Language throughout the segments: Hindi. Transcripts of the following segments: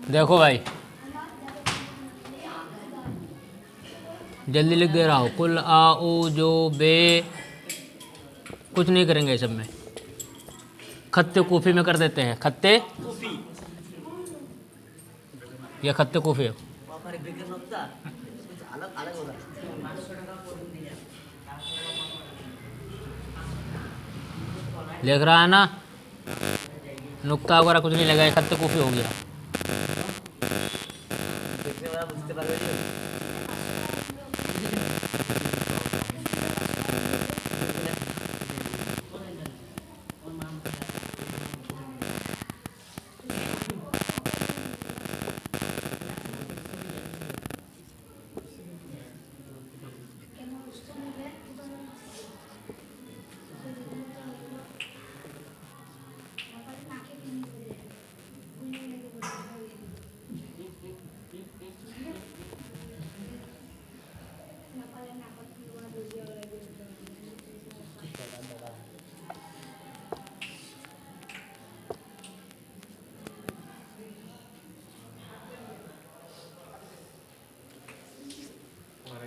देखो भाई, जल्दी लिख दे रहा हूँ। कुल आऊ जो बे, कुछ नहीं करेंगे सब में, खत्ते कूफी में कर देते हैं। खत्ते या खत्ते कूफी लिख रहा है ना, नुक्ता वगैरह कुछ नहीं लगा, खत्ते कूफी हो गया।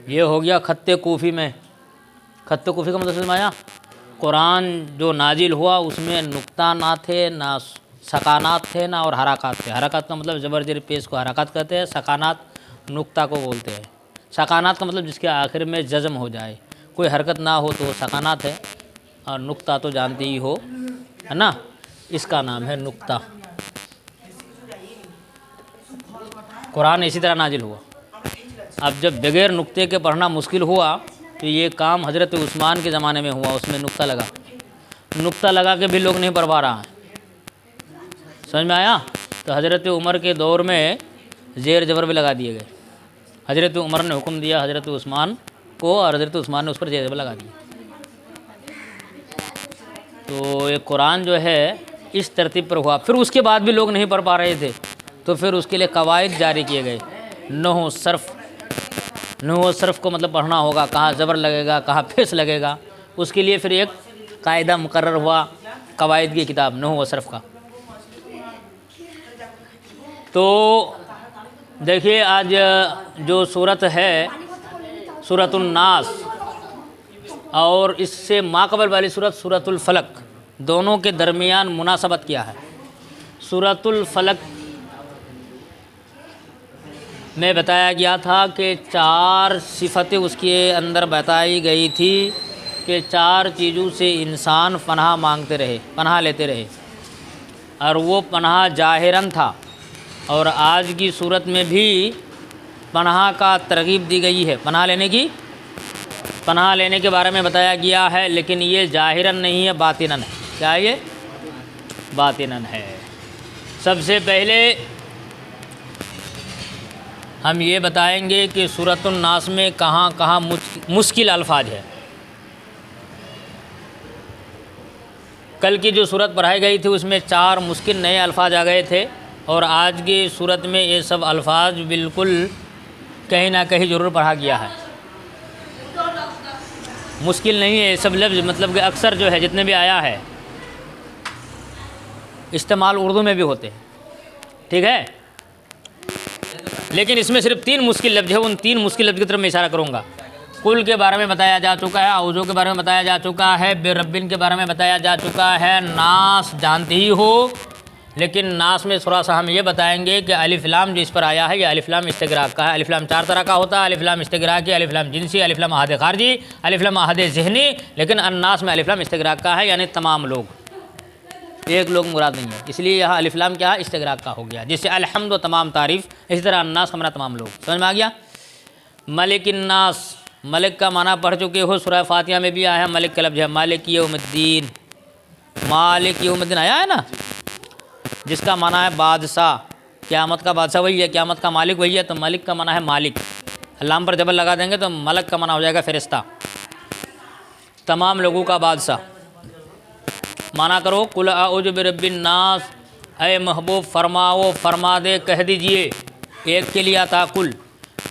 ये हो गया खत्ते कूफी में। खत्ते कूफी का मतलब समझ में आया? कुरान जो नाजिल हुआ उसमें नुक्ता ना थे, ना सकानात थे, ना और हरकत थे। हरकत का मतलब ज़बर ज़ेर पेश को हरकत कहते हैं, सकानात नुक्ता को बोलते हैं। सकानात का मतलब जिसके आखिर में जज़म हो जाए, कोई हरकत ना हो तो वो सकानात है, और नुक्ता तो जानते ही हो, है ना, इसका नाम है नुक्ता। कुरान इसी तरह नाजिल हुआ। अब जब बगैर नुक्ते के पढ़ना मुश्किल हुआ तो ये काम हज़रत उस्मान के ज़माने में हुआ, उसमें नुक्ता लगा। नुक्ता लगा के भी लोग नहीं पढ़ पा रहा है, समझ में आया? तो हज़रत उमर के दौर में ज़ेर ज़बर भी लगा दिए गए। हज़रत उमर ने हुक्म दिया हज़रत उस्मान को, और हज़रत उस्मान ने उस पर ज़ेर ज़बर लगा दिया। तो ये कुरान जो है इस तरतीब पर हुआ। फिर उसके बाद भी लोग नहीं पढ़ पा रहे थे, तो फिर उसके लिए कवायद जारी किए गए। नहू सर्फ़, नहू सर्फ़ को मतलब पढ़ना होगा, कहाँ ज़बर लगेगा, कहाँ फेस लगेगा, उसके लिए फिर एक कायदा मुकर्रर हुआ, कवायद की किताब नहू व सर्फ़ का। तो देखिए आज जो सूरत है सूरतुन नास, और इससे माक़बल वाली सूरत सूरतुल फलक, दोनों के दरमियान मुनासबत किया है। सूरतुल फलक में बताया गया था कि 4 सिफ़तें उसके अंदर बताई गई थी कि 4 चीज़ों से इंसान पनाह मांगते रहे, पनाह लेते रहे, और वो पनाह ज़ाहिरन था। और आज की सूरत में भी पनाह का तरगीब दी गई है, पनाह लेने की, पनाह लेने के बारे में बताया गया है, लेकिन ये ज़ाहिरन नहीं है, बातिनन है। क्या ये? बातिनन है। सबसे पहले हम ये बताएंगे कि सूरतुन नास में कहाँ कहाँ मुश्किल अल्फाज है। कल की जो सूरत पढ़ाई गई थी उसमें 4 मुश्किल नए अल्फाज आ गए थे, और आज की सूरत में ये सब अल्फाज बिल्कुल कहीं ना कहीं ज़रूर पढ़ा गया है। मुश्किल नहीं है, सब लफ्ज़ मतलब कि अक्सर जो है जितने भी आया है इस्तेमाल उर्दू में भी होते हैं, ठीक है। लेकिन इसमें सिर्फ 3 मुश्किल लफ्ज़ है, उन 3 मुश्किल लफ्ज़ की तरफ मैं इशारा करूँगा। कुल के बारे में बताया जा चुका है, औज़ो के बारे में बताया जा चुका है, बेरब्बिन के बारे में बताया जा चुका है, नास जानते ही हो। लेकिन नास में थोड़ा सा हम ये बताएंगे कि अलिफ लाम जो इस पर आया है, ये अलिफ लाम इस्तिग़राक़ का है। अलिफ लाम 4 तरह का होता है, अलिफ लाम इस्तिग़राक़ी, अलिफ लाम जिनसी, अलिफ लाम अहद ख़ारजी, अलिफ लाम अहद ज़हनी। लेकिन अन्नास में अलिफ लाम इस्तिग़राक़ का है, यानी तमाम लोग, एक लोग मुराद नहीं है। इसलिए यहाँ अलिफ लाम क्या है? इस्तिग़राक़ का हो गया। जैसे अलहम्द तमाम तारीफ़, इसी तरह अन्नास हमारा तमाम लोग। समझ में आ गया? मलिक अन्नास, मलिक का माना पढ़ चुके हो, सूरह फातिहा में भी आया है मलिक का लफ्ज़ है। मालिक यौमिद्दीन, मालिक यौमिद्दीन आया है ना, जिसका माना है बादशाह। क़यामत का बादशाह वही है, क़यामत का मालिक वही है, तो मलिक का माना है मालिक। लाम पर जबल लगा देंगे तो मलक का माना हो जाएगा फ़रिश्ता, तमाम लोगों का बादशाह। माना करो कुल आऊज़ु बिरब्बिन नास, ऐ महबूब फरमाओ, फरमा दे, कह दीजिए एक के लिए आता कुल,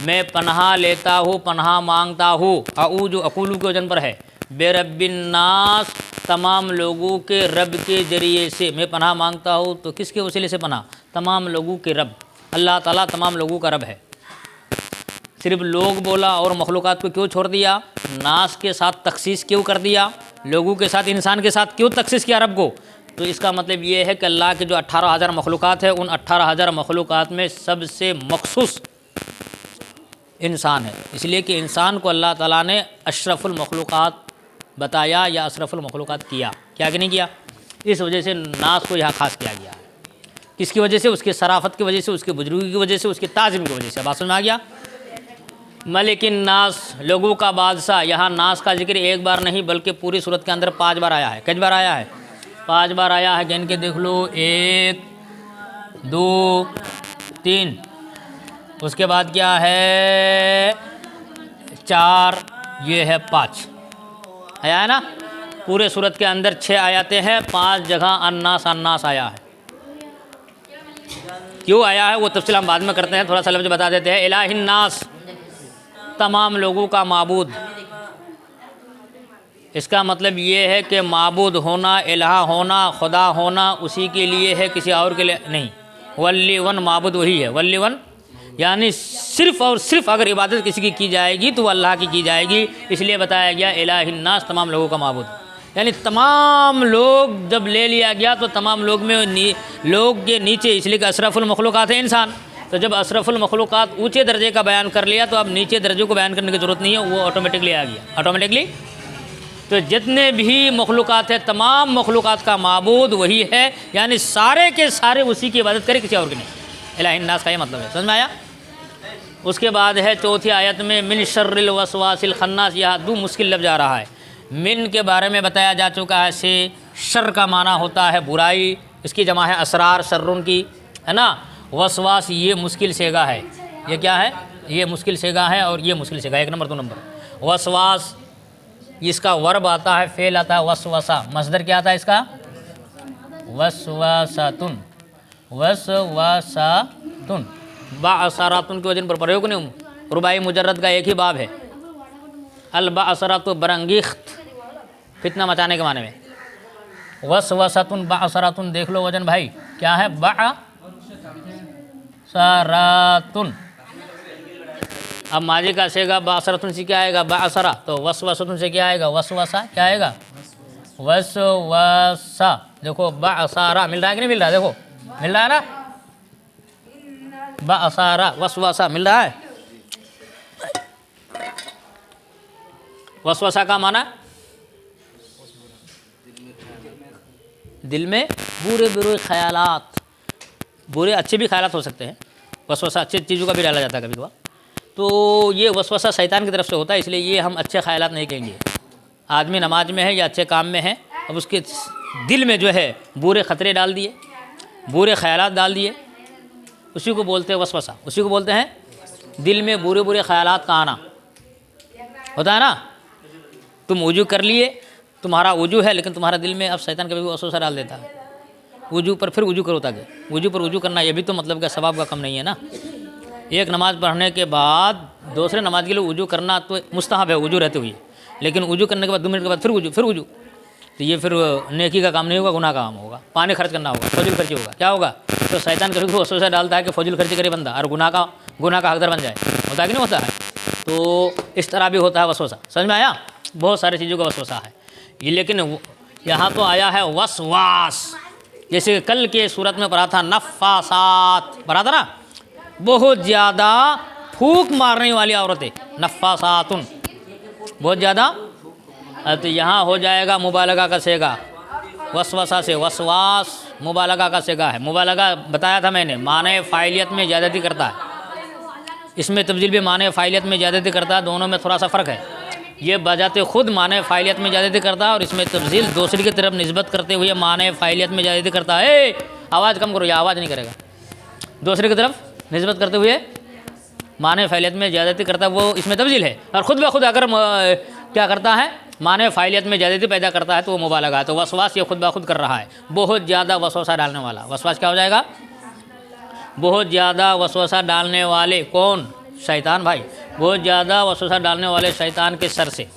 मैं पनाह लेता हूँ, पनाह मांगता हूँ। आऊज़ु अक़ूलू के वजन पर है, बिरब्बिन नास तमाम लोगों के रब के ज़रिए से मैं पनाह मांगता हूँ। तो किसके वसीले से पनाह? तमाम लोगों के रब। अल्लाह ताला तमाम लोगों का रब है। सिर्फ लोग बोला और मखलूक़ात को क्यों छोड़ दिया? नास के साथ तखसीस क्यों कर दिया? लोगों के साथ, इंसान के साथ क्यों तखसीस किया रब को? तो इसका मतलब ये है कि अल्लाह के जो 18,000 मखलूक़ात है, उन 18,000 मखलूक़ात में सबसे मखसूस इंसान है। इसलिए कि इंसान को अल्लाह ताला ने अशरफुल मखलूक़ात बताया या अशरफुल मखलूक़ात किया, क्या कि नहीं किया? इस वजह से नास को यहाँ खास किया गया है। किसकी वजह से? उसके सराफत की वजह से, उसके बुजुर्गी की वजह से, उसके ताज़िम की वजह से। बात समझ में आ गया? मलिकिन नास, लोगों का बादशाह। यहाँ नास का जिक्र एक बार नहीं बल्कि पूरी सूरत के अंदर 5 बार आया है। कितनी बार आया है? 5 बार आया है। गिन के देख लो, 1 2 3, उसके बाद क्या है 4, ये है 5 आया है ना। पूरे सूरत के अंदर 6 आयतें हैं, 5 जगह अन्नास अन्नास आया है। क्यों आया है वो तफसील हम बाद में करते हैं, थोड़ा सा लफ्ज़ बता देते हैं। इलाहिन नास, तमाम लोगों का माबूद। इसका मतलब ये है कि माबूद होना, इलाहा होना, खुदा होना उसी के लिए है, किसी और के लिए नहीं। वल्ली वन, माबूद वही है। वल्ली वन यानी सिर्फ़ और सिर्फ अगर इबादत किसी की जाएगी तो अल्लाह की जाएगी। इसलिए बताया गया इलाहिन नास, तमाम लोगों का माबूद। यानी तमाम लोग जब ले लिया गया तो तमाम लोग में लोग के नीचे, इसलिए कि अशरफुल मखलूक़ात है इंसान। तो जब अशरफुल मखलूक़ात ऊँचे दर्जे का बयान कर लिया तो अब नीचे दर्जे को बयान करने की ज़रूरत नहीं है, वो ऑटोमेटिकली आ गया, ऑटोमेटिकली। तो जितने भी मखलूक़ात है, तमाम मखलूक़ात का माबूद वही है, यानी सारे के सारे उसी की इबादत करें, किसी और की नहीं। इलाहिन नास का ये मतलब है। समझ में आया? उसके बाद है चौथी आयत में मिन शर्रिल वसवासिल खन्नास। यहाँ 2 मुश्किल लफ्ज़ आ रहा है। मिन के बारे में बताया जा चुका है, से शर का माना होता है बुराई, इसकी जमा है असरार, शर्रुन की, है ना। वसवास ये मुश्किल सेगा है, ये क्या है? ये मुश्किल सेगा है और ये मुश्किल सेगा, 1 नंबर 2 नंबर। वसवास इसका वर्ब आता है, फेल आता है वसवसा। मसदर क्या आता है इसका? वसवासातुन, वसवासातुन। बाअसरातुन के वजन पर प्रयोग नहीं, रुबाई मुजर्रद का एक ही बाब है। अल बाअसरातु बरंगिख्त, फितना मचाने के माने में। वसवसातुन बाअसरातुन, देख लो वजन भाई क्या है? बाअसरातुन। अब माजी का सेगा बाअसरातुन से क्या आएगा? बाअसरा। तो वसवसातुन से क्या आएगा? वसवसा। क्या आएगा? वसवसा। देखो बाअसारा मिल रहा है कि नहीं मिल रहा है? देखो मिल रहा है ना, बाअसारा वसवसा मिल रहा है। वसवसा का माना दिल में बुरे बुरे ख्यालात, बुरे अच्छे भी ख्यालात हो सकते हैं। वसवसा अच्छी चीज़ों का भी डाला जाता है कभी कभार। तो ये वसवसा शैतान की तरफ से होता है, इसलिए ये हम अच्छे ख्यालात नहीं कहेंगे। आदमी नमाज में है या अच्छे काम में है, अब उसके दिल में जो है बुरे ख़तरे डाल दिए, बुरे ख्यालात डाल दिए, उसी को बोलते हैं वसवसा। उसी को बोलते हैं दिल में बुरे बुरे ख्यालात का आना होता है ना। तुम वजू कर लिए, तुम्हारा वजू है, लेकिन तुम्हारा दिल में अब शैतान कभी भी वसवसा डाल देता है। वजू पर फिर वजू करो, ताकि वजू पर वजू करना, ये भी तो मतलब का सवाब का कम नहीं है ना। एक नमाज़ पढ़ने के बाद दूसरे नमाज के लिए वजू करना तो मुस्तहब है वजू रहते हुए, लेकिन वजू करने के बाद 2 मिनट के बाद फिर वजू, तो ये फिर नेकी का काम नहीं होगा, गुनाह का काम होगा। पानी खर्च करना होगा, फजूल खर्ची होगा। क्या होगा? तो शैतान कभी भी वसवसा डालता है कि फजूल खर्ची करे बंदा और गुनाह का हकदार बन जाए। होता है कि नहीं होता है? तो इस तरह भी होता है वसवसा। समझ में आया? बहुत सारी चीज़ों का वसवसा है ये, लेकिन यहाँ तो आया है वसवास। जैसे कल के सूरत में पढ़ा था नफ़ासात, पढ़ा था ना, बहुत ज़्यादा फूंक मारने वाली औरतें, नफ़ासातुन, बहुत ज़्यादा। तो यहाँ हो जाएगा मुबालगा का सेगा, वसवसा से वसवास मुबालगा का सेगा है। मुबालगा बताया था मैंने, माने फ़ाइलियत में ज़्यादती करता है। इसमें तब्दील भी माने फ़ाइलियत में ज़्यादती करता है, दोनों में थोड़ा सा फ़र्क है। ये बजाते खुद माने फ़ाइलियत में ज़्यादती करता है और इसमें तब्दील दूसरी की तरफ निस्बत करते हुए माने फ़ाइलियत में ज़्यादती करता है। आवाज़ कम करो, ये आवाज़ नहीं करेगा। दूसरे की तरफ निस्बत करते हुए माने फ़ाइलियत में ज़्यादती करता है, वो इसमें तब्दील है। और ख़ुद ब खुद अगर क्या करता है, माने फ़ाइलियत में ज़्यादती पैदा करता है, तो वो मुबालगा है। तो वसवास ये खुद ब खुद कर रहा है, बहुत ज़्यादा वसवसा डालने वाला। वसवास क्या हो जाएगा? बहुत ज़्यादा वसवसा डालने वाले। कौन? शैतान भाई। बहुत ज़्यादा वसवसा डालने वाले शैतान के सर से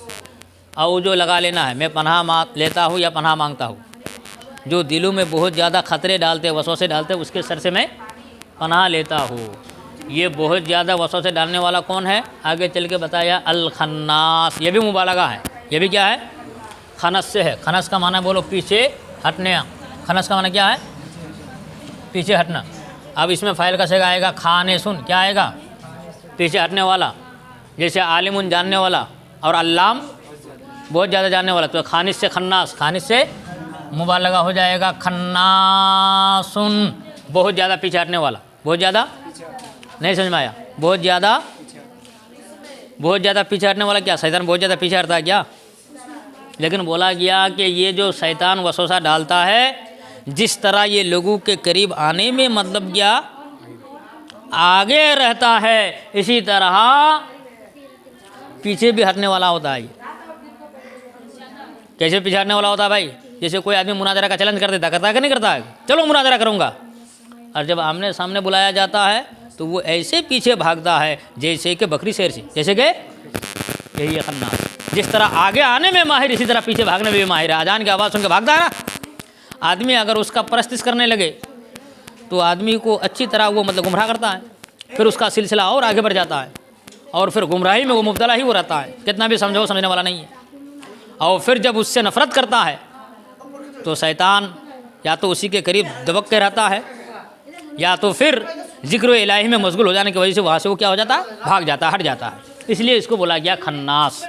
औजो लगा लेना है। मैं पनाह लेता हूँ या पनाह मांगता हूँ। जो दिलों में बहुत ज़्यादा ख़तरे डालते, वसवसे डालते, उसके सर से मैं पनाह लेता हूँ। ये बहुत ज़्यादा वसवसे डालने वाला कौन है? आगे चल के बताया अल खन्नास। ये भी मुबालगा है। ये भी क्या है? खनस से है। खनस का माना बोलो पीछे हटने। खनस का माना क्या है? पीछे हटना। अब इसमें फ़ाइल का सेगा आएगा खाने सुन। क्या आएगा? पीछे हटने वाला। जैसे आलिमुन जानने वाला और अल्लाम बहुत ज़्यादा जानने वाला। तो खानिस से खन्नास, खानिस से मुबालगा हो जाएगा खन्नासुन, बहुत ज़्यादा पीछे हटने वाला। बहुत ज़्यादा नहीं समझ में आया? बहुत ज़्यादा पीछे हटने वाला क्या? शैतान बहुत ज़्यादा पीछे हटता है क्या? लेकिन बोला गया कि ये जो शैतान वसवसा डालता है, जिस तरह ये लोगों के करीब आने में मतलब क्या आगे रहता है, इसी तरह पीछे भी हटने वाला होता है। कैसे पीछे हटने वाला होता है भाई? जैसे कोई आदमी मुनाजरा का चैलेंज कर देता, करता है कि नहीं करता है? चलो मुनाजरा करूँगा, और जब आमने सामने बुलाया जाता है तो वो ऐसे पीछे भागता है जैसे कि बकरी शेर से। जैसे कि यही है खन्नास। जिस तरह आगे आने में माहिर, इसी तरह पीछे भागने में भी माहिर है। अजान की आवाज़ सुन के भागता है ना आदमी। अगर उसका परस्तिश करने लगे तो आदमी को अच्छी तरह वो मतलब गुमराह करता है, फिर उसका सिलसिला और आगे बढ़ जाता है, और फिर गुमराही में वो मुब्तला ही वो रहता है, कितना भी समझो समझने वाला नहीं है। और फिर जब उससे नफ़रत करता है तो शैतान या तो उसी के करीब दबक के रहता है, या तो फिर जिक्र इलाही में मशगूल हो जाने की वजह से वहाँ से वो क्या हो जाता है? भाग जाता है, हट जाता है। इसलिए इसको बोला गया खन्नास,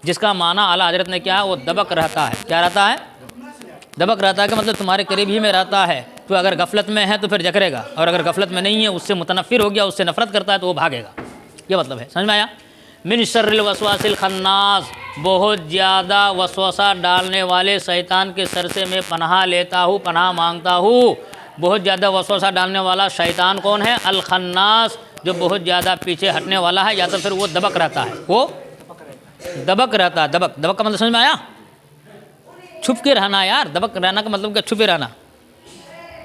जिसका माना आला हजरत ने क्या है? वो दबक रहता है। क्या रहता है? दबक रहता है कि मतलब तुम्हारे करीब ही में रहता है। तो अगर गफलत में है तो फिर जकरेगा, और अगर गफलत में नहीं है, उससे मुतनफ़िर हो गया, उससे नफ़रत करता है, तो वो भागेगा। ये मतलब है। समझ में आया? मिन शर्रिल वसवासिल खन्नास, बहुत ज़्यादा वसवसा डालने वाले शैतान के सर से मैं पनाह लेता हूँ, पनाह मांगता हूँ। बहुत ज़्यादा वसवसा डालने वाला शैतान कौन है? अल खन्नास, जो बहुत ज़्यादा पीछे हटने वाला है, या तो फिर वो दबक रहता है। वो दबक रहता है। दबक का मतलब समझ में आया? छुप के रहना यार। दबक रहना का मतलब क्या? छुपे रहना।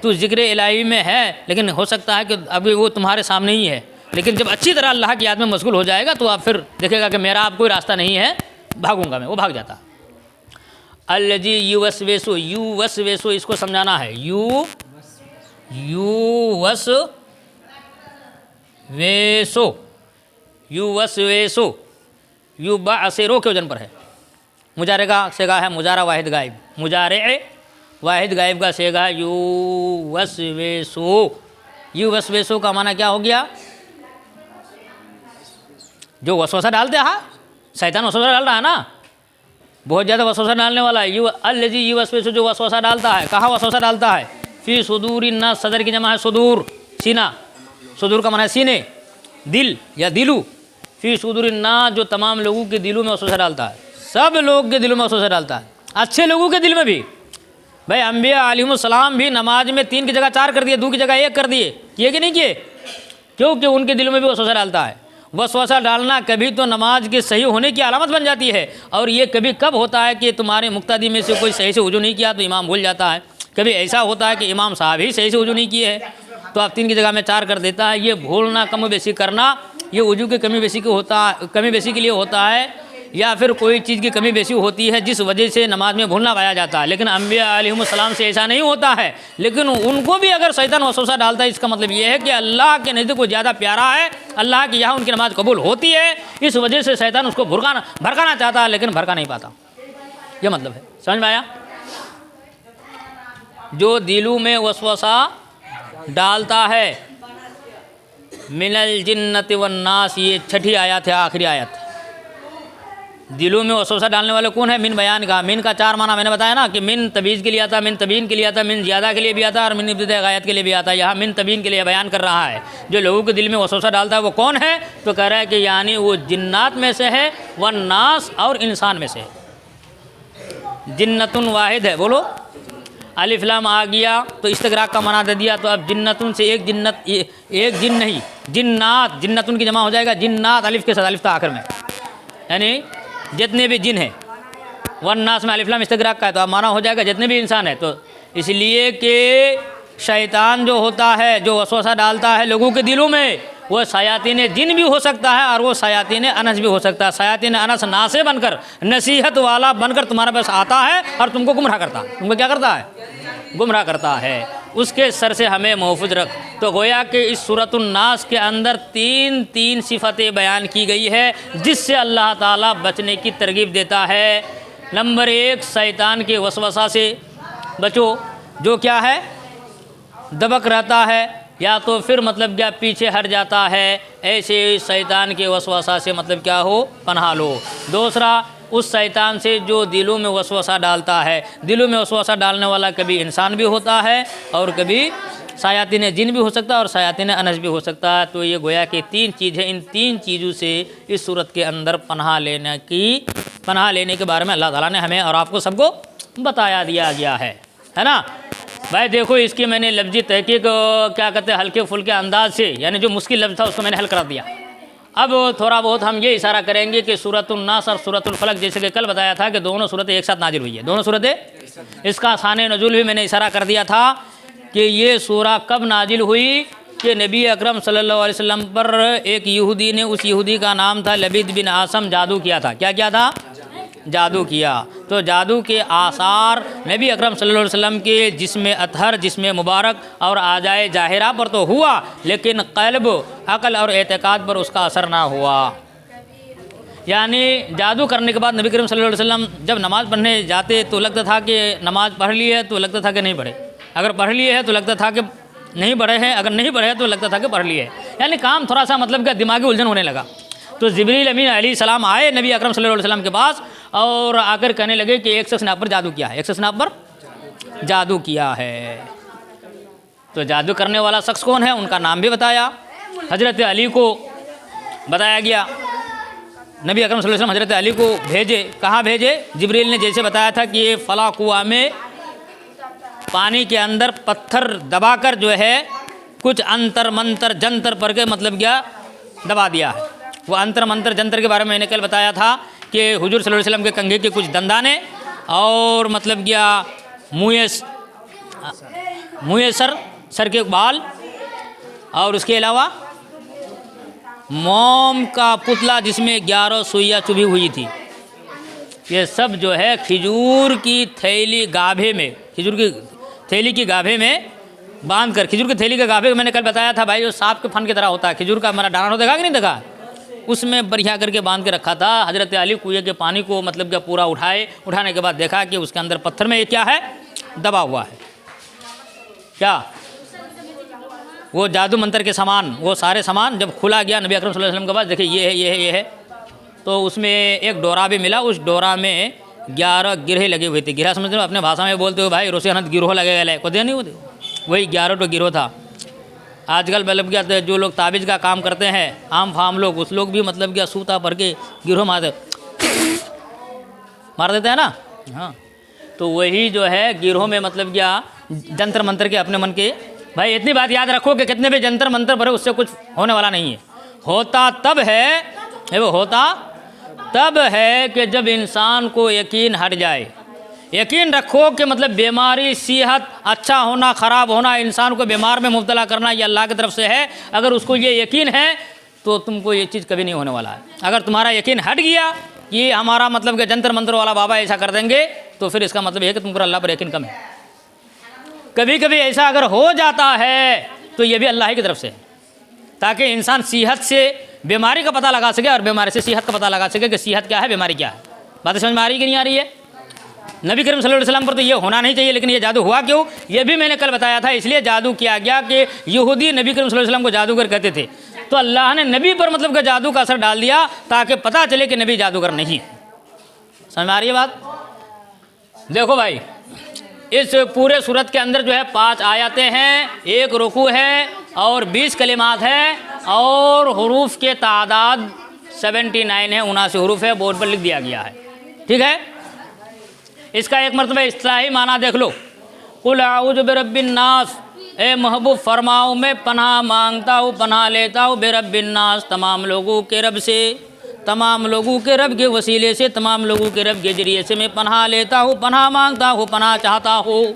तो जिक्र इलाही में है, लेकिन हो सकता है कि अभी वो तुम्हारे सामने ही है, लेकिन जब अच्छी तरह अल्लाह की याद में मशगूल हो जाएगा तो आप फिर देखेगा कि मेरा आप कोई रास्ता नहीं है, भागूंगा मैं। वो भाग जाता। अल्लजी युवस्वेसु, युवस्वेसु इसको समझाना है। युवस्वेसु, युबअसिरो के वजन पर है। मुजारे का सेगा है मुजारा वाहिद गायब। मुजारे वाहिद गायब का सेगा है युवस्वेसु। युवस्वेसु का माना क्या हो गया? जो वसवसा डालते हैं। शैतान वसवसा डाल रहा है ना, बहुत ज़्यादा वसवसा डालने वाला है। अल्लज़ी युवस्विसु, जो वसवसा डालता है। कहाँ वसवसा डालता है? फी सुदूरिन नास, सदर की जमा है सुदूर, सीना। सुदूर का माना है सीने, दिल या दिलू। फी सुदूरिन नास, जो तमाम लोगों के दिलों में वसवसा डालता है। सब लोग के दिलों में वसवसा डालता है, अच्छे लोगों के दिल में भी। भाई अम्बिया अलैहिमुस्सलाम भी नमाज में 3 की जगह 4 कर दिए, 2 की जगह 1 कर दिए, किए कि नहीं किए? क्योंकि उनके दिलों में भी वसवसा डालता है। वसवसा डालना कभी तो नमाज के सही होने की अलामत बन जाती है, और ये कभी कब होता है कि तुम्हारे मुक्तदी में से कोई सही से वुजू नहीं किया तो इमाम भूल जाता है। कभी ऐसा होता है कि इमाम साहब ही सही से वुजू नहीं किए है, तो आप 3 की जगह में 4 कर देता है। ये भूलना, कम बेसी करना, ये वुजू के कमी बेसी के लिए होता है, या फिर कोई चीज़ की कमी बेसी होती है जिस वजह से नमाज में भूलना पाया जाता है। लेकिन अम्बिया अलैहिमुस्सलाम से ऐसा नहीं होता है, लेकिन उनको भी अगर शैतान वसवसा डालता है, इसका मतलब ये है कि अल्लाह के नज़दीक वो ज़्यादा प्यारा है, अल्लाह की यहाँ उनकी नमाज कबूल होती है, इस वजह से शैतान उसको भड़काना चाहता है, लेकिन भड़का नहीं पाता। ये मतलब है। समझ में आया? जो दिलों में वसवसा डालता है, मिनल जिन्नति वन्नास, ये 6ठी आयत है, आखिरी आयत। दिलों में वसवसा डालने वाले कौन है? मिन बयान का। मिन का 4 माना मैंने बताया ना, कि मिन तबीज़ के लिए आता, मिन तबीन के लिए आता, मिन ज़्यादा के लिए भी आता, और मिन इब्तिदा गायत के लिए भी आता है। यहाँ मिन तबीन के लिए बयान कर रहा है। जो लोगों के दिल में वसवसा डालता है वो कौन है? तो कह रहा है कि यानी वो जिन्नात में से है, वन्नास और इंसान में से है। जिन्नतुन वाहिद है, बोलो अलिफ लाम आ गया तो इस्तगराक का माना दे दिया। तो अब जिन्नतुन से एक जिन्नत, एक जिन नहीं, जिन्नात, जिन्नतुन की जमा हो जाएगा जिन्नात, अलिफ के साथ, अलिफ था आखिर में, यानी जितने भी जिन हैं। वन्नास में अलिफ लाम इस्तगराक का है, तो अब माना हो जाएगा जितने भी इंसान है। तो इसलिए कि शैतान जो होता है, जो वसवसा डालता है लोगों के दिलों में, वो शयातीन जिन भी हो सकता है, और वो शयातीन अनस भी हो सकता है। शयातीन अनस नासे बनकर, नसीहत वाला बनकर तुम्हारे पास आता है और तुमको गुमराह करता है। तुमको क्या करता है? गुमराह करता है, उसके सर से हमें महफूज रख। तो गोया कि इस सूरतुन नास के अंदर तीन सिफ़तें बयान की गई है जिससे अल्लाह ताला बचने की तरगीब देता है। नंबर 1, शैतान के वसवसा से बचो, जो क्या है दबक रहता है या तो फिर मतलब क्या पीछे हट जाता है, ऐसे शैतान के वसवसा से मतलब क्या हो पनाह लो। दूसरा, उस शैतान से जो दिलों में वसवसा डालता है, दिलों में वसवसा डालने वाला कभी इंसान भी होता है और कभी शायातीन जिन भी हो सकता है और शायातीन अनस भी हो सकता है। तो ये गोया कि 3 चीज़ है, इन 3 चीज़ों से इस सूरत के अंदर पनाह लेने के बारे में अल्लाह ताला ने हमें और आपको सबको बताया दिया गया है ना भाई। देखो इसकी मैंने लफ्ज़ी तहकीक क्या कहते हैं हल्के फुल्के अंदाज से, यानी जो मुश्किल लफ्ज़ था उसको मैंने हल कर दिया। अब थोड़ा बहुत हम ये इशारा करेंगे कि सूरतुन नास और सूरतुल फलक, जैसे कि कल बताया था कि दोनों सूरतें एक साथ नाजिल हुई है, दोनों सूरतें। इसका शान नज़ूल भी मैंने इशारा कर दिया था कि ये सूरा कब नाजिल हुई कि नबी अकरम सल्लल्लाहु अलैहि वसल्लम पर एक यहूदी ने, उस यहूदी का नाम था लबीद बिन आसम, जादू किया था। क्या किया था? जादू किया। तो जादू के आसार नबी अकरम सल्लल्लाहु अलैहि वसल्लम के जिस्म अतहर, जिस्म मुबारक और आजाए जाहिरा पर तो हुआ, लेकिन क़ल्ब, अक़ल और एतक़ाद पर उसका असर ना हुआ। यानी जादू करने के बाद नबी करीम सल्लल्लाहु अलैहि वसल्लम जब नमाज़ पढ़ने जाते तो लगता था कि नमाज़ पढ़ ली है, तो लगता था कि नहीं पढ़े। अगर पढ़ लिए है तो लगता था कि नहीं पढ़े हैं, अगर नहीं पढ़े तो लगता था कि पढ़ लिए। यानी काम थोड़ा सा मतलब कि दिमागी उलझन होने लगा। तो जिब्रील अमीन अलैहिस्सलाम आए नबी अकरम सल्लल्लाहु अलैहि वसल्लम के पास और आकर कहने लगे कि एक शख्स ने आप पर जादू किया है, एक शख्स ने आप पर जादू किया है। तो जादू करने वाला शख्स कौन है, उनका नाम भी बताया। हज़रत अली को बताया गया। नबी अकरम सल्लल्लाहु अलैहि वसल्लम हज़रत अली को भेजे। कहाँ भेजे? जिब्रील ने जैसे बताया था कि ये फला कुआं में पानी के अंदर पत्थर दबाकर जो है कुछ अंतर मंतर जंतर पर के मतलब क्या दबा दिया है। वो अंतर मंतर जंतर के बारे में मैंने कल बताया था कि हुजूर सल्लल्लाहु अलैहि वसल्लम के कंघे के कुछ दंदाने और मतलब क्या मुँह सर के बाल और उसके अलावा मोम का पुतला जिसमें 11 सुइयाँ चुभी हुई थी। ये सब जो है खिजूर की थैली गाभे में, खिजूर की थैली की गाभे में बांध कर, खिजूर की थैली के गाभे मैंने कल बताया था भाई, जो सांप के फन की तरह होता है, खिजूर का हमारा डाना देखा कि नहीं देखा, उसमें बढ़िया करके बांध के रखा था। हज़रत अली कुएं के पानी को मतलब क्या पूरा उठाने के बाद देखा कि उसके अंदर पत्थर में क्या है, दबा हुआ है। क्या? वो जादू मंत्र के सामान, वो सारे सामान जब खुला गया नबी अकरम सल्लल्लाहु अलैहि वसल्लम के पास, देखिए ये है, तो उसमें एक डोरा भी मिला। उस डोरा में 11 गिरहे लगे हुए थे। गिरहा समझ लो, अपने भाषा में बोलते हो भाई रोसे अनंत गिरोह लगे गए को दे नहीं होते, वही 11 तो गिरोह था। आजकल मतलब क्या जो लोग ताबीज़ का काम करते हैं, आम फाम लोग, उस लोग भी मतलब क्या सूता भर के गिरोह मार देते हैं ना। हाँ, तो वही जो है गिरोह में मतलब क्या जंतर मंत्र के अपने मन के। भाई इतनी बात याद रखो कि कितने भी जंतर मंत्र भरे उससे कुछ होने वाला नहीं है। होता तब है, वो होता तब है कि जब इंसान को यकीन हट जाए। यकीन रखो कि मतलब बीमारी, सेहत, अच्छा होना, ख़राब होना, इंसान को बीमार में मुब्तला करना ये अल्लाह की तरफ से है। अगर उसको ये यकीन है तो तुमको ये चीज़ कभी नहीं होने वाला है। अगर तुम्हारा यकीन हट गया कि हमारा मतलब कि जंतर मंत्र वाला बाबा ऐसा कर देंगे, तो फिर इसका मतलब ये है कि तुमको अल्लाह पर यकीन कम है। कभी कभी ऐसा अगर हो जाता है तो ये भी अल्लाह की तरफ से है, ताकि इंसान सेहत से बीमारी का पता लगा सके और बीमारी से सेहत का पता लगा सके कि सेहत क्या है, बीमारी क्या है। बात समझ में आ रही कि नहीं आ रही है? नबी करीम सल्लल्लाहु अलैहि वसल्लम पर तो ये होना नहीं चाहिए, लेकिन ये जादू हुआ क्यों, ये भी मैंने कल बताया था। इसलिए जादू किया गया कि यहूदी नबी करीम सल्लल्लाहु अलैहि वसल्लम को जादूगर कहते थे, तो अल्लाह ने नबी पर मतलब कि जादू का असर डाल दिया ताकि पता चले कि नबी जादूगर नहीं। समझ में आ रही है बात? देखो भाई, इस पूरे सूरत के अंदर जो है 5 आयतें हैं, 1 रुकू है और 20 कलिमात है और हुरूफ के तादाद 79 है, 79 हुरूफ है, बोर्ड पर लिख दिया गया है। ठीक है, इसका एक मरतबा इस्तिलाही माना देख लो। कुल आऊज़ु बिरब्बिन नास, ए महबूब फरमाओ मैं पनाह मांगता हूँ, पनाह लेता हूँ बिरब्बिन नास, तमाम लोगों के रब से, तमाम लोगों के रब के वसीले से, तमाम लोगों के रब के ज़रिए से मैं पनाह लेता हूँ, पनाह मांगता हूँ, पनाह चाहता हूँ।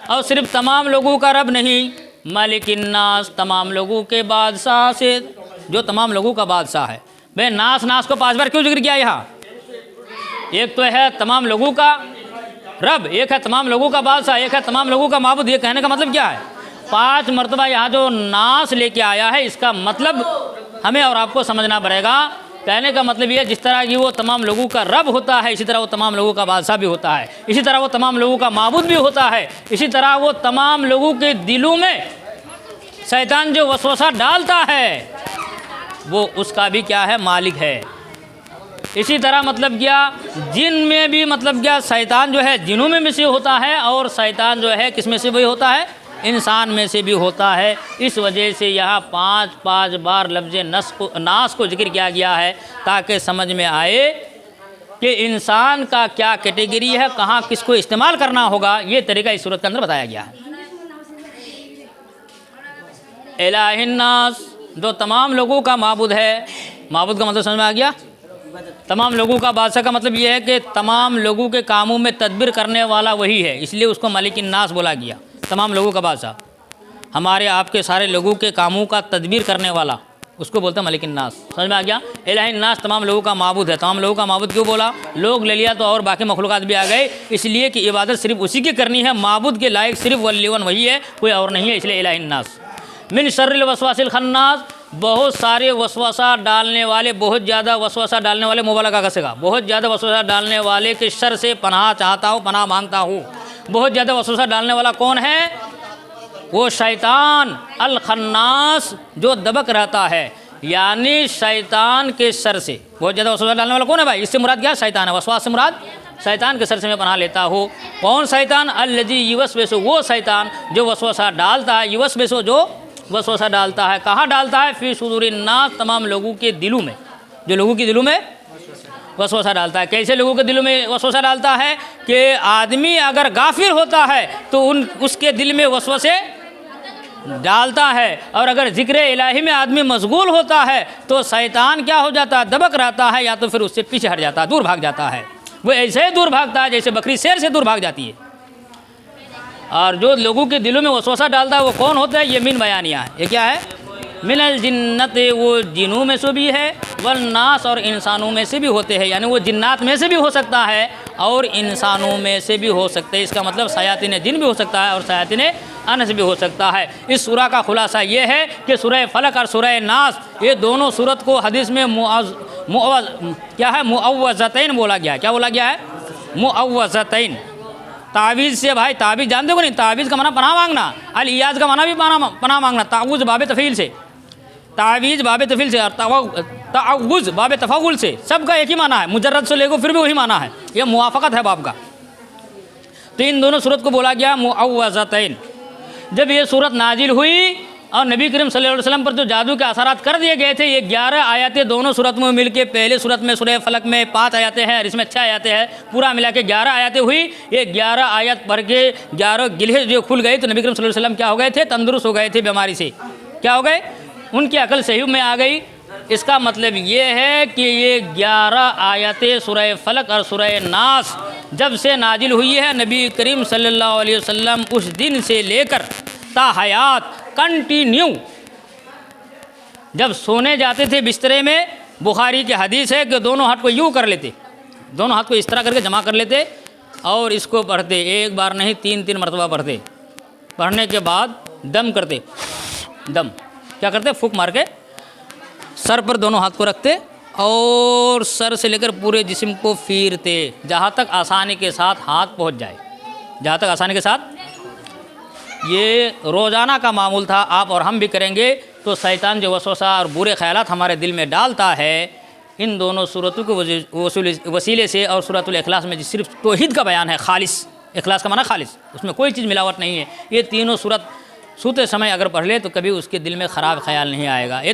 और सिर्फ तमाम लोगों का रब नहीं, मालिकिन नास, तमाम लोगों के बादशाह से, जो तमाम लोगों का बादशाह है। भाई नास नास को 5 बार क्यों जिक्र किया यहाँ? एक तो है तमाम लोगों का रब, एक है तमाम लोगों का बादशाह, एक है तमाम लोगों का माबूद। ये कहने का मतलब क्या है? 5 मरतबा यहाँ जो नास लेके आया है, इसका मतलब हमें और आपको समझना पड़ेगा। कहने का मतलब ये, जिस तरह की वो तमाम लोगों का रब होता है, इसी तरह वो तमाम लोगों का बादशाह भी होता है, इसी तरह वो तमाम लोगों का माबूद भी होता है, इसी तरह वो तमाम लोगों के दिलों में शैतान जो वसवसा डालता है वो उसका भी क्या है? मालिक है। इसी तरह मतलब क्या, जिन में भी मतलब क्या, शैतान जो है जिनों में से होता है, और शैतान जो है किस में से भी होता है? इंसान में से भी होता है। इस वजह से यहाँ 5 बार लफ्ज़ नास को जिक्र किया गया है, ताकि समझ में आए कि इंसान का क्या कैटेगरी है, कहाँ किसको इस्तेमाल करना होगा। ये तरीका इस सूरत के अंदर बताया गया है। इलाहिन्नास, जो तमाम लोगों का माबूद है। माबूद का मतलब समझ में आ गया? तमाम लोगों का बादशाह का मतलब ये है कि तमाम लोगों के कामों में तदबीर करने वाला वही है, इसलिए उसको मलिकिन नास बोला गया। तमाम लोगों का बादशाह, हमारे आपके सारे लोगों के कामों का तदबीर करने वाला, उसको बोलते हैं मलिकिन नास। समझ में आ गया? इलाहिन नास तमाम लोगों का माबूद है। तमाम लोगों का माबूद क्यों बोला? लोग ले लिया तो और बाकी मखलूक़ात भी आ गए, इसलिए कि इबादत सिर्फ उसी की करनी है। माबूद के लायक सिर्फ वल्लीवन वही है, कोई और नहीं है, इसलिए इलाहिन नास। मिन शर्रिल वसवासिल खन्नास, बहुत सारे वसवसा डालने वाले, बहुत ज़्यादा वसवसा डालने वाले, मुबालगा का सिगा, बहुत ज़्यादा वसवसा डालने वाले के शर से पनाह चाहता हूँ, पनाह मांगता हूँ। बहुत ज़्यादा वसवसा डालने वाला कौन है? वो शैतान अल खन्नास, जो दबक रहता है, यानी शैतान के शर से बहुत ज़्यादा वसवसा डालने वाला कौन है भाई? इससे मुराद क्या? शैतान है। वसवास से मुराद शैतान के शर से मैं पनाह लेता हूँ। कौन शैतान? अल्लज़ी युवस्विसु, वो शैतान जो वसवसा डालता है, युवस्विसु जो वसवसा डालता है। कहाँ डालता है? फ़ी सुदूरिन नास, तमाम लोगों के दिलों में, जो लोगों के दिलों में वसवसा डालता है। कैसे लोगों के दिलों में वसवसा डालता है कि आदमी अगर गाफिर होता है तो उसके दिल में वसवसे डालता है, और अगर जिक्र इलाही में आदमी मशगूल होता है तो शैतान क्या हो जाता है? दबक रहता है, या तो फिर उससे पीछे हट जाता है, दूर भाग जाता है। वो ऐसे ही दूर भागता है जैसे बकरी शेर से दूर भाग जाती है। और जो लोगों के दिलों में वसवसा डालता है वो कौन होता है? ये मिन बयानिया है। ये क्या है? मिनल जिन्नत, वो जिनों में से भी है, वल नास, और इंसानों में से भी होते हैं, यानी वो जिन्नात में से भी हो सकता है और इंसानों में से भी हो सकते हैं। इसका मतलब शयातीन जिन भी हो सकता है और शयातीन अनस भी हो सकता है। इस सूरा का खुलासा ये है कि सूरह फलक और सूरह नास, ये दोनों सूरत को हदीस में क्या है? मुअव्वज़तैन बोला गया है। क्या बोला गया है? मुअव्वज़तैन। तावीज़ से भाई, तावीज़ जानते हो नहीं? तावीज़ का माना पनाह मांगना, अल इयाज़ का माना भी पनाह मांगना। ताऊज़ बाबे तफ़ील से, तावीज़ बाबे तफ़ील से, और ताऊज़ बाबे तफ़ाउल से, सबका एक ही माना है। मुजर्रद से लेको फिर भी वही माना है, ये मुवाफ़क़त है बाब का। तो इन दोनों सूरत को बोला गया मुअव्वज़तैन। जब ये सूरत नाजिल हुई और नबी करीम सल्लल्लाहु अलैहि वसल्लम पर जो जादू के असरात कर दिए गए थे, ये 11 आयतें दोनों सूरत में मिल के, पहले सूरत में सूरह फलक में 5 आयतें हैं और इसमें 6 आयतें हैं, पूरा मिला के 11 आयतें हुई। ये 11 आयत पढ़ के 11 गिल्हे जो खुल गई तो नबी करीम सल्लल्लाहु अलैहि वसल्लम क्या हो गए थे? तंदुरुस्त हो गए थे बीमारी से। क्या हो गए? उनकी अकल सही में आ गई। इसका मतलब ये है कि ये 11 आयतें सूरह फलक और सूरह नास जब से नाजिल हुई है, नबी करीम सल्लल्लाहु अलैहि वसल्लम उस दिन से लेकर ता हयात कंटिन्यू जब सोने जाते थे बिस्तरे में, बुखारी की हदीस है कि दोनों हाथ को यूँ कर लेते, दोनों हाथ को इस तरह करके जमा कर लेते और इसको पढ़ते, एक बार नहीं 3-3 मरतबा पढ़ते। पढ़ने के बाद दम करते, दम क्या करते? फूंक मार के सर पर दोनों हाथ को रखते और सर से लेकर पूरे जिस्म को फिरते, जहाँ तक आसानी के साथ हाथ पहुँच जाए, जहाँ तक आसानी के साथ। ये रोज़ाना का मामूल था, आप और हम भी करेंगे तो शैतान जो वसवसा और बुरे ख्यालात हमारे दिल में डालता है, इन दोनों सूरतों के वसीले से, और सूरतुल इखलास में सिर्फ तौहीद का बयान है, खालिस, इखलास का माना खालिस, उसमें कोई चीज़ मिलावट नहीं है। ये तीनों सूरत सोते समय अगर पढ़ ले तो कभी उसके दिल में ख़राब ख्याल नहीं आएगा। ये तो